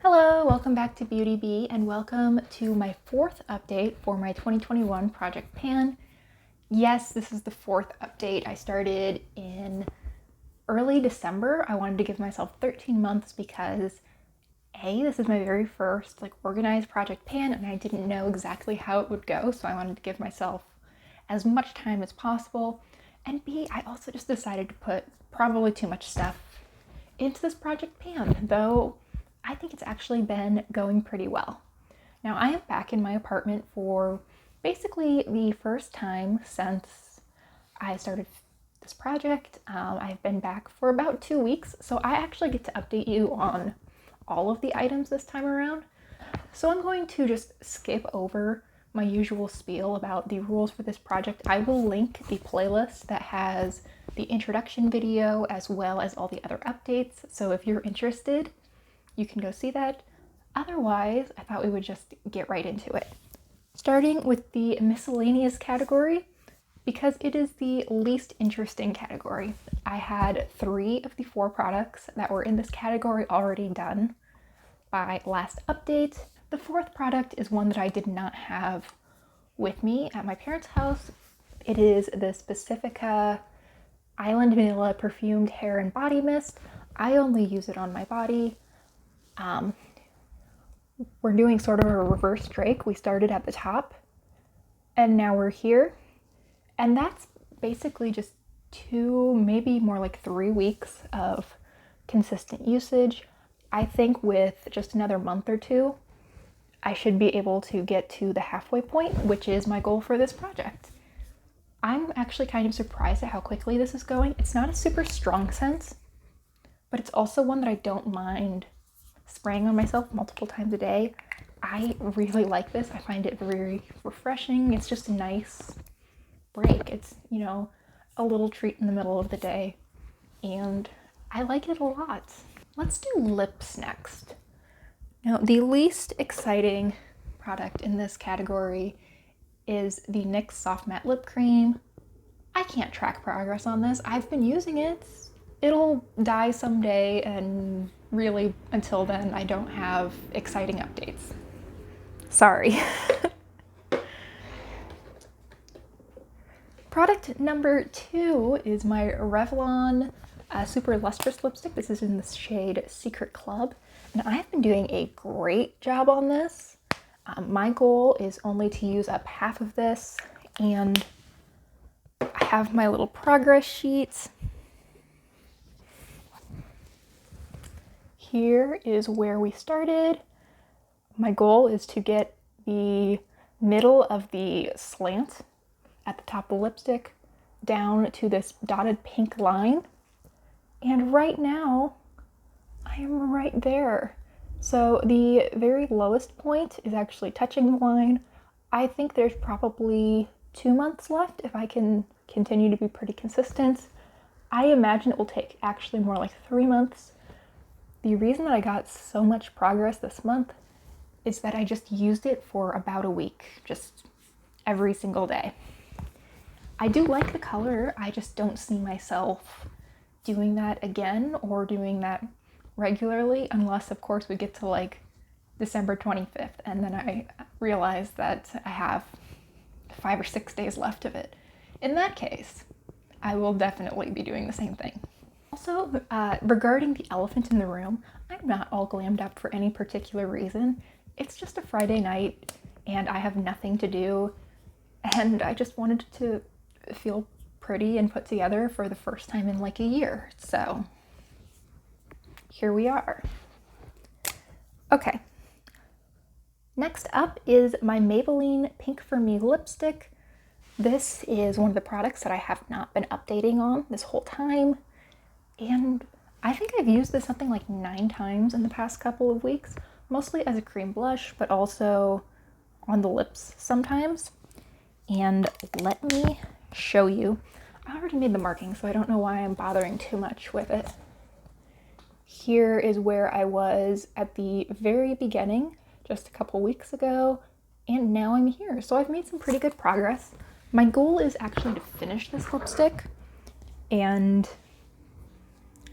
Hello, welcome back to Beauty Bee and welcome to my fourth update for my 2021 Project Pan. Yes, this is the fourth update. I started in early December. I wanted to give myself 13 months because this is my very first organized Project Pan and I didn't know exactly how it would go, so I wanted to give myself as much time as possible. And B, I also just decided to put probably too much stuff into this Project Pan, though I think it's actually been going pretty well. Now I am back in my apartment for basically the first time since I started this project. I've been back for about 2 weeks, so I actually get to update you on all of the items this time around. So I'm going to just skip over my usual spiel about the rules for this project. I will link the playlist that has the introduction video as well as all the other updates, so if you're interested, you can go see that. Otherwise, I thought we would just get right into it. Starting with the miscellaneous category, because it is the least interesting category. I had 3 of the 4 products that were in this category already done by last update. The 4th product is one that I did not have with me at my parents' house. It is the Specifica Island Vanilla Perfumed Hair and Body Mist. I only use it on my body. We're doing sort of a reverse Drake. We started at the top and now we're here. And that's basically just 2, maybe more like 3 weeks of consistent usage. I think with just another month or 2, I should be able to get to the halfway point, which is my goal for this project. I'm actually kind of surprised at how quickly this is going. It's not a super strong scent, but it's also one that I don't mind spraying on myself multiple times a day. I really like this. I find it very refreshing. It's just a nice break. It's, a little treat in the middle of the day, and I like it a lot. Let's do lips next. Now, the least exciting product in this category is the NYX Soft Matte Lip Cream. I can't track progress on this. I've been using it. It'll die someday, and really, until then, I don't have exciting updates. Sorry. Product number 2 is my Revlon Super Lustrous Lipstick. This is in the shade Secret Club, and I have been doing a great job on this. My goal is only to use up half of this, and I have my little progress sheet. Here is where we started. My goal is to get the middle of the slant at the top of the lipstick down to this dotted pink line. And right now, I am right there. So the very lowest point is actually touching the line. I think there's probably 2 months left if I can continue to be pretty consistent. I imagine it will take actually more like 3 months. The reason that I got so much progress this month is that I just used it for about a week, just every single day. I do like the color, I just don't see myself doing that again or doing that regularly, unless of course we get to December 25th and then I realize that I have 5 or 6 days left of it. In that case, I will definitely be doing the same thing. Also, regarding the elephant in the room, I'm not all glammed up for any particular reason. It's just a Friday night and I have nothing to do, and I just wanted to feel pretty and put together for the first time in a year. So here we are. Okay. Next up is my Maybelline Pink for Me lipstick. This is one of the products that I have not been updating on this whole time. And I think I've used this something like 9 times in the past couple of weeks, mostly as a cream blush, but also on the lips sometimes. And let me show you. I already made the marking, so I don't know why I'm bothering too much with it. Here is where I was at the very beginning, just a couple weeks ago, and now I'm here. So I've made some pretty good progress. My goal is actually to finish this lipstick, and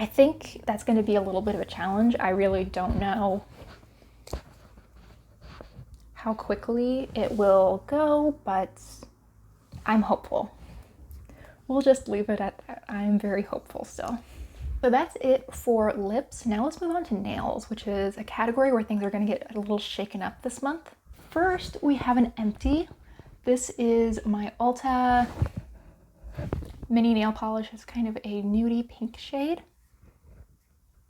I think that's going to be a little bit of a challenge. I really don't know how quickly it will go, but I'm hopeful. We'll just leave it at that. I'm very hopeful still. So that's it for lips. Now let's move on to nails, which is a category where things are going to get a little shaken up this month. First, we have an empty. This is my Ulta mini nail polish. It's kind of a nudie pink shade.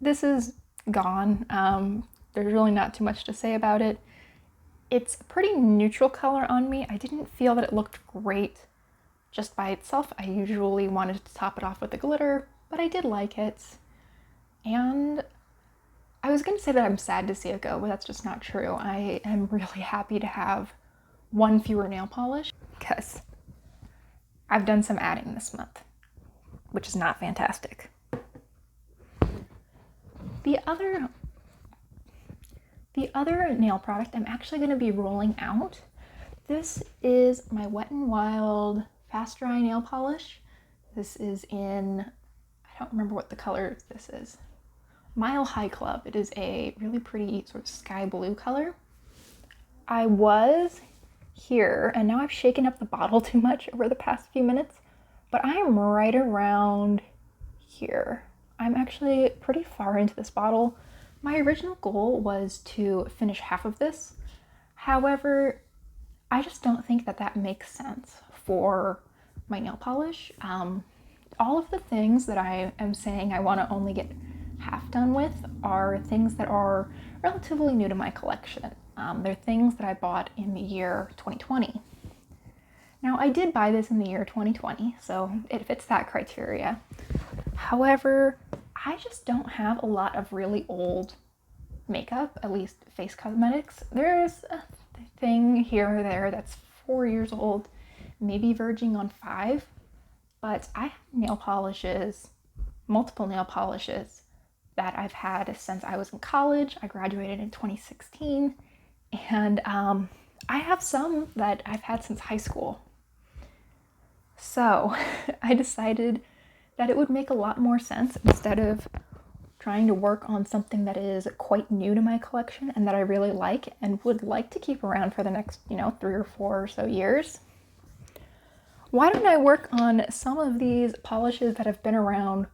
This is gone. There's really not too much to say about it. It's a pretty neutral color on me. I didn't feel that it looked great just by itself. I usually wanted to top it off with the glitter, but I did like it. And I was gonna say that I'm sad to see it go, but that's just not true. I am really happy to have one fewer nail polish because I've done some adding this month, which is not fantastic. The other nail product I'm actually going to be rolling out. This is my Wet n Wild Fast Dry Nail Polish. This is in, I don't remember what the color this is. Mile High Club. It is a really pretty sort of sky blue color. I was here, and now I've shaken up the bottle too much over the past few minutes, but I am right around here. I'm actually pretty far into this bottle. My original goal was to finish half of this. However, I just don't think that that makes sense for my nail polish. All of the things that I am saying I want to only get half done with are things that are relatively new to my collection. They're things that I bought in the year 2020. Now, I did buy this in the year 2020, so it fits that criteria. However, I just don't have a lot of really old makeup, at least face cosmetics. There's a thing here or there that's 4 years old, maybe verging on 5, but I have nail polishes, multiple nail polishes that I've had since I was in college. I graduated in 2016, and I have some that I've had since high school. So I decided that it would make a lot more sense, instead of trying to work on something that is quite new to my collection and that I really like and would like to keep around for the next, 3 or 4 or so years. Why don't I work on some of these polishes that have been around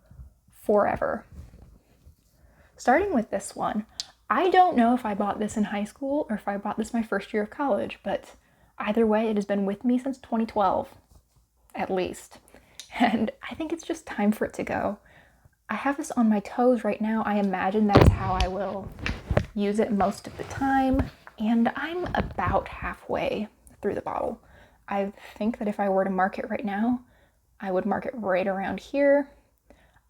forever? Starting with this one. I don't know if I bought this in high school or if I bought this my first year of college, but either way, it has been with me since 2012, at least. And I think it's just time for it to go. I have this on my toes right now. I imagine that is how I will use it most of the time. And I'm about halfway through the bottle. I think that if I were to mark it right now, I would mark it right around here.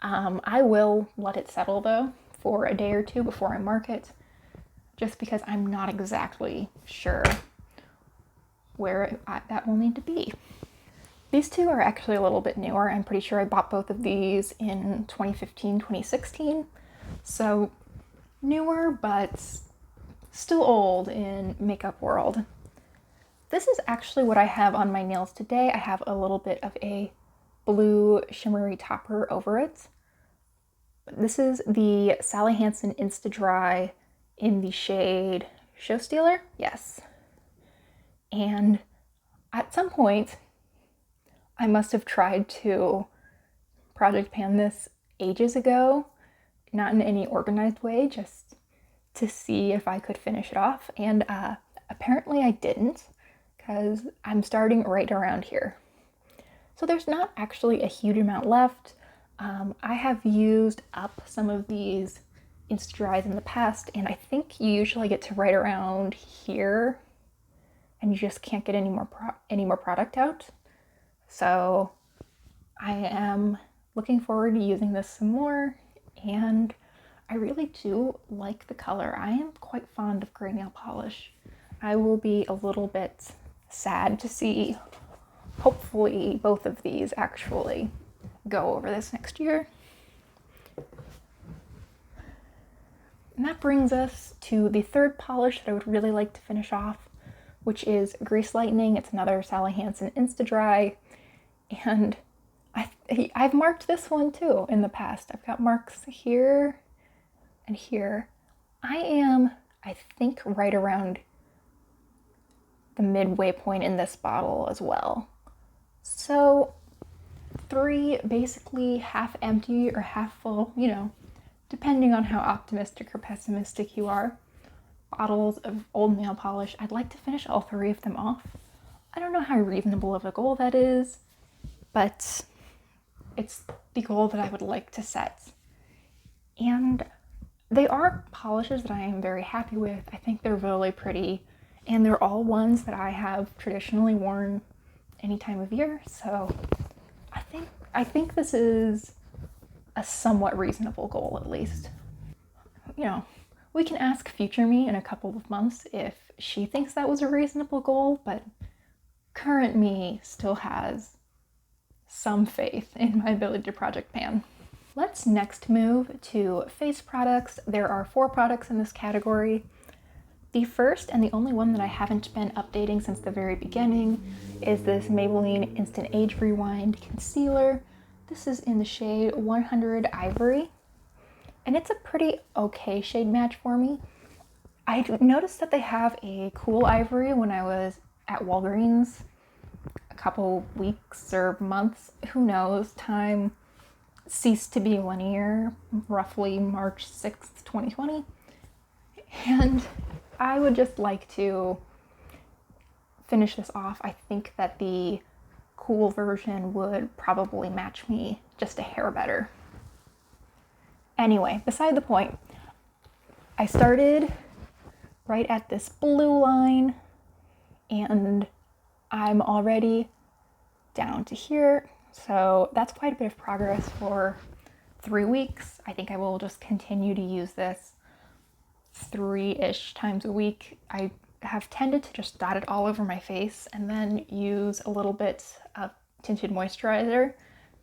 I will let it settle though for a day or two before I mark it, just because I'm not exactly sure where that will need to be. These two are actually a little bit newer. I'm pretty sure I bought both of these in 2015, 2016. So newer, but still old in makeup world. This is actually what I have on my nails today. I have a little bit of a blue shimmery topper over it. This is the Sally Hansen Insta Dry in the shade Show Stealer. Yes. And at some point, I must have tried to project pan this ages ago, not in any organized way, just to see if I could finish it off. And apparently I didn't, because I'm starting right around here. So there's not actually a huge amount left. I have used up some of these Insta Dries in the past, and I think you usually get to right around here, and you just can't get any more product out. So I am looking forward to using this some more, and I really do like the color. I am quite fond of gray nail polish. I will be a little bit sad to see, hopefully, both of these actually go over this next year. And that brings us to the third polish that I would really like to finish off, which is Grease Lightning. It's another Sally Hansen Insta Dry. And I've marked this one too in the past. I've got marks here and here. I am, I think, right around the midway point in this bottle as well. So 3 basically half empty or half full, you know, depending on how optimistic or pessimistic you are, bottles of old nail polish. I'd like to finish all 3 of them off. I don't know how reasonable of a goal that is, but it's the goal that I would like to set. And they are polishes that I am very happy with. I think they're really pretty, and they're all ones that I have traditionally worn any time of year, so I think this is a somewhat reasonable goal, at least. You know, we can ask future me in a couple of months if she thinks that was a reasonable goal, but current me still has some faith in my ability to project pan. Let's next move to face products. There are 4 products in this category. The first and the only one that I haven't been updating since the very beginning is this Maybelline Instant Age Rewind Concealer. This is in the shade 100 Ivory, and it's a pretty okay shade match for me. I noticed that they have a cool ivory when I was at Walgreens a couple weeks or months, who knows, time ceased to be linear, roughly March 6th, 2020. And I would just like to finish this off. I think that the cool version would probably match me just a hair better. Anyway, beside the point, I started right at this blue line and I'm already down to here. So that's quite a bit of progress for 3 weeks. I think I will just continue to use this 3-ish times a week. I have tended to just dot it all over my face and then use a little bit of tinted moisturizer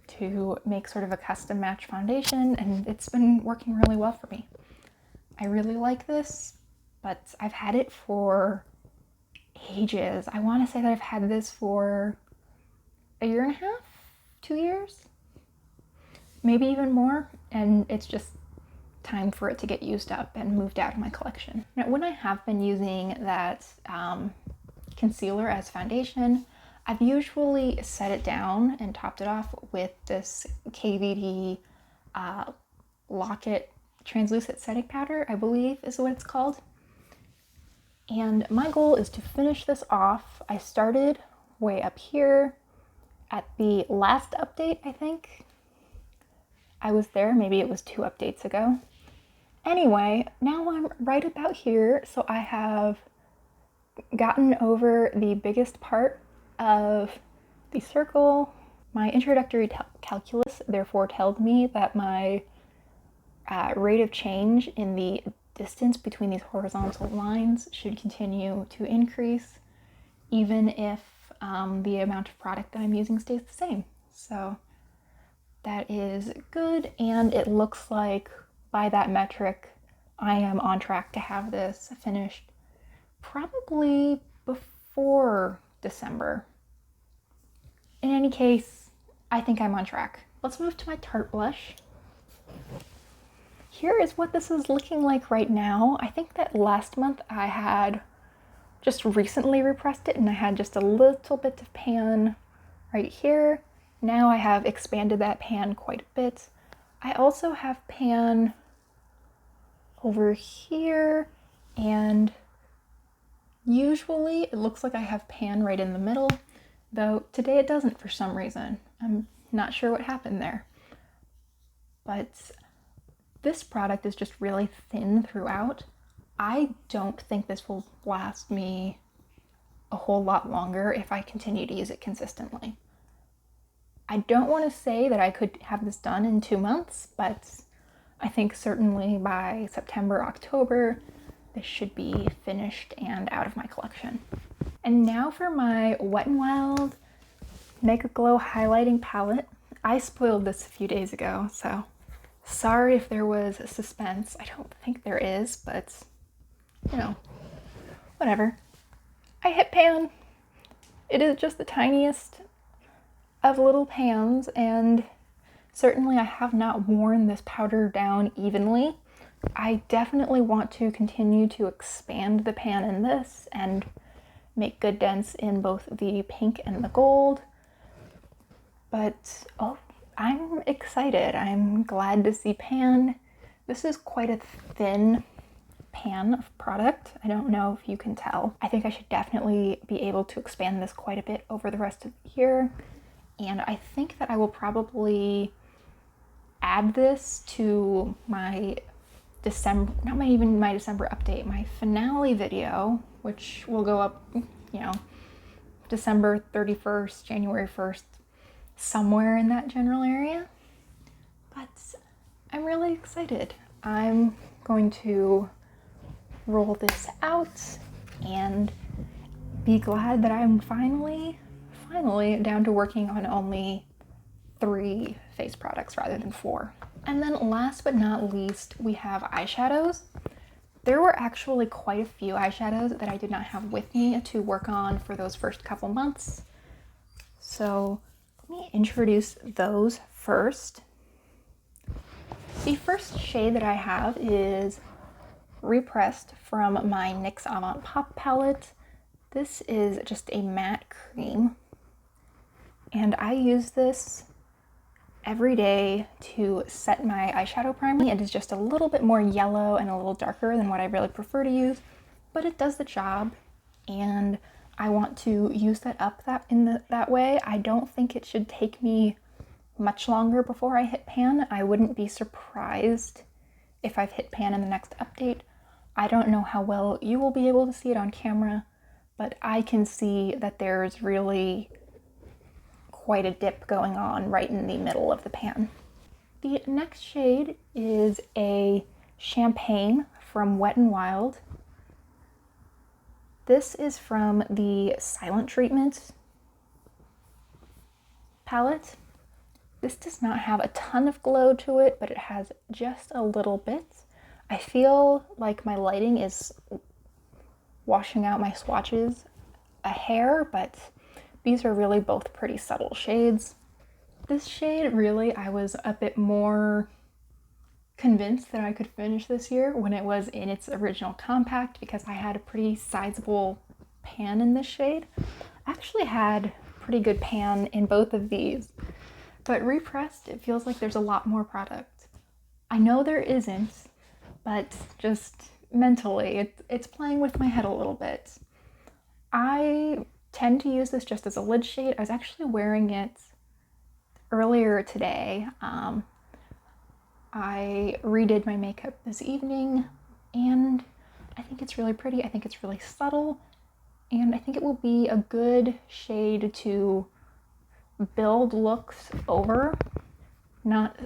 to make sort of a custom match foundation, and it's been working really well for me. I really like this, but I've had it for ages. I want to say that I've had this for a year and a half, 2 years, maybe even more, and it's just time for it to get used up and moved out of my collection. Now, when I have been using that concealer as foundation, I've usually set it down and topped it off with this KVD Lock-It translucent setting powder, I believe is what it's called. And my goal is to finish this off. I started way up here at the last update, I think. I was there, maybe it was 2 updates ago. Anyway, now I'm right about here, so I have gotten over the biggest part of the circle. My introductory calculus therefore told me that my rate of change in the distance between these horizontal lines should continue to increase, even if the amount of product that I'm using stays the same. So that is good, and it looks like by that metric, I am on track to have this finished probably before December. In any case, I think I'm on track. Let's move to my Tarte blush. Here is what this is looking like right now. I think that last month I had just recently repressed it and I had just a little bit of pan right here. Now I have expanded that pan quite a bit. I also have pan over here, and usually it looks like I have pan right in the middle, though today it doesn't for some reason. I'm not sure what happened there. But this product is just really thin throughout. I don't think this will last me a whole lot longer if I continue to use it consistently. I don't want to say that I could have this done in 2 months, but I think certainly by September, October, this should be finished and out of my collection. And now for my Wet n Wild Mega Glow Highlighting Palette. I spoiled this a few days ago, so sorry if there was suspense. I don't think there is, but you know, whatever. I hit pan. It is just the tiniest of little pans, and certainly I have not worn this powder down evenly. I definitely want to continue to expand the pan in this and make good dents in both the pink and the gold. But, oh, I'm excited. I'm glad to see pan. This is quite a thin pan of product. I don't know if you can tell. I think I should definitely be able to expand this quite a bit over the rest of the year. And I think that I will probably add this to my December, not even my December update, my finale video, which will go up, December 31st, January 1st, somewhere in that general area. But I'm really excited. I'm going to roll this out and be glad that I'm finally down to working on only 3 face products rather than 4. And then last but not least, we have eyeshadows. There were actually quite a few eyeshadows that I did not have with me to work on for those first couple months. So let me introduce those first. The first shade that I have is Repressed from my NYX Avant Pop palette. This is just a matte cream, and I use this every day to set my eyeshadow primer. It is just a little bit more yellow and a little darker than what I really prefer to use, but it does the job, and I want to use that up that way. I don't think it should take me much longer before I hit pan. I wouldn't be surprised if I've hit pan in the next update. I don't know how well you will be able to see it on camera, but I can see that there's really quite a dip going on right in the middle of the pan. The next shade is a Champagne from Wet n Wild. This is from the Silent Treatment palette. This does not have a ton of glow to it, but it has just a little bit. I feel like my lighting is washing out my swatches a hair, but these are really both pretty subtle shades. This shade, really, I was a bit more convinced that I could finish this year when it was in its original compact, because I had a pretty sizable pan in this shade. I actually had pretty good pan in both of these, but Repressed, it feels like there's a lot more product. I know there isn't, but just mentally, it's playing with my head a little bit. I tend to use this just as a lid shade. I was actually wearing it earlier today. I redid my makeup this evening, and I think it's really pretty. I think it's really subtle, and I think it will be a good shade to build looks over, not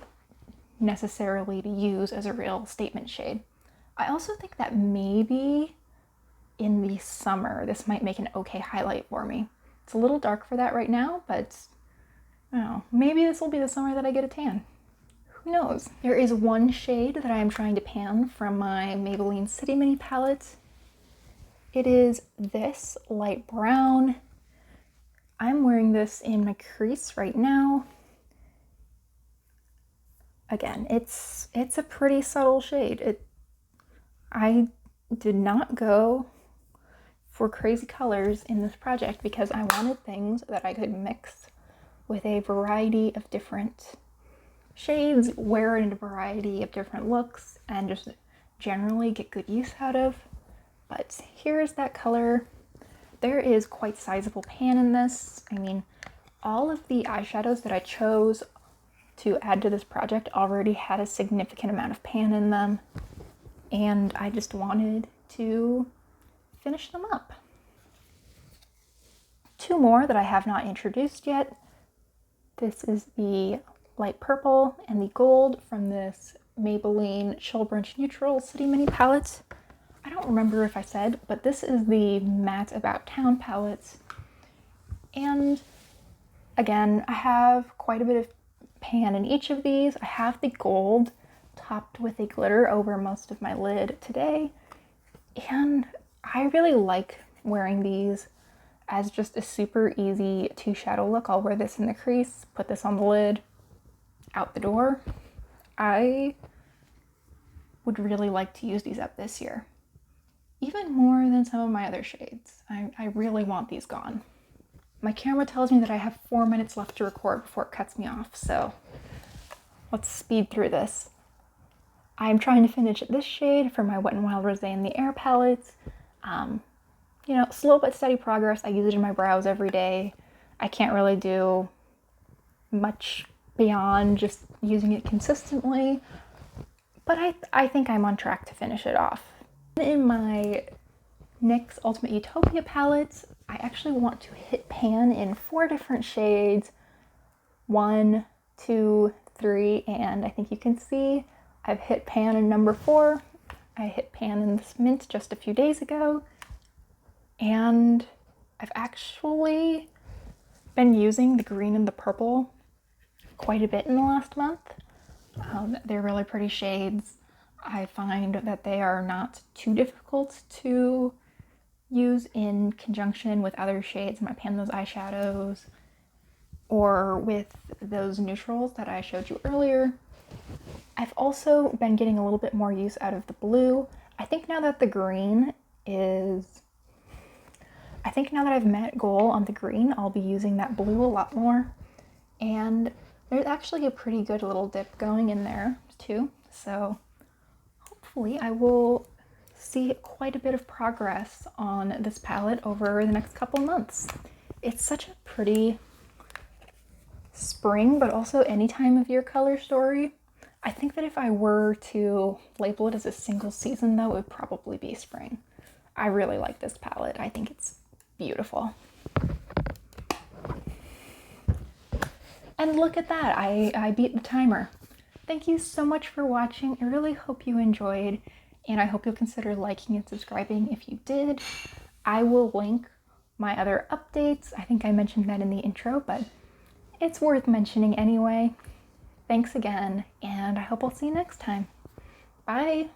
necessarily to use as a real statement shade. I also think that maybe in the summer this might make an okay highlight for me. It's a little dark for that right now, but I don't know, maybe this will be the summer that I get a tan. Who knows? There is one shade that I am trying to pan from my Maybelline City Mini palette. It is this light brown. I'm wearing this in my crease right now. Again, it's a pretty subtle shade. I did not go for crazy colors in this project because I wanted things that I could mix with a variety of different shades, wear in a variety of different looks, and just generally get good use out of. But here's that color. There is quite sizable pan in this. I mean, all of the eyeshadows that I chose to add to this project already had a significant amount of pan in them, and I just wanted to finish them up. 2 more that I have not introduced yet. This is the light purple and the gold from this Maybelline Chill Brunch Neutral City Mini palette. I don't remember if I said, but this is the Matte About Town palette. And again, I have quite a bit of pan in each of these. I have the gold topped with a glitter over most of my lid today, and I really like wearing these as just a super easy 2 shadow look. I'll wear this in the crease, put this on the lid, out the door. I would really like to use these up this year. Even even more than some of my other shades. I really want these gone. My camera tells me that I have 4 minutes left to record before it cuts me off, so let's speed through this. I'm trying to finish this shade for my Wet n Wild Rosé in the Air palettes. You know, slow but steady progress. I use it in my brows every day. I can't really do much beyond just using it consistently, but I think I'm on track to finish it off. In my NYX Ultimate Utopia palettes, I actually want to hit pan in 4 different shades. 1, 2, 3, and I think you can see I've hit pan in number 4. I hit pan in this mint just a few days ago, and I've actually been using the green and the purple quite a bit in the last month. They're really pretty shades. I find that they are not too difficult to use in conjunction with other shades in my pan those eyeshadows or with those neutrals that I showed you earlier. I've also been getting a little bit more use out of the blue. I think now that I've met goal on the green, I'll be using that blue a lot more. And there's actually a pretty good little dip going in there too. So hopefully I will see quite a bit of progress on this palette over the next couple months. It's such a pretty spring, but also any time of year color story. I think that if I were to label it as a single season though, it would probably be spring. I really like this palette. I think it's beautiful. And look at that, I beat the timer. Thank you so much for watching. I really hope you enjoyed, and I hope you'll consider liking and subscribing if you did. I will link my other updates. I think I mentioned that in the intro, but it's worth mentioning anyway. Thanks again, and I hope I'll see you next time. Bye!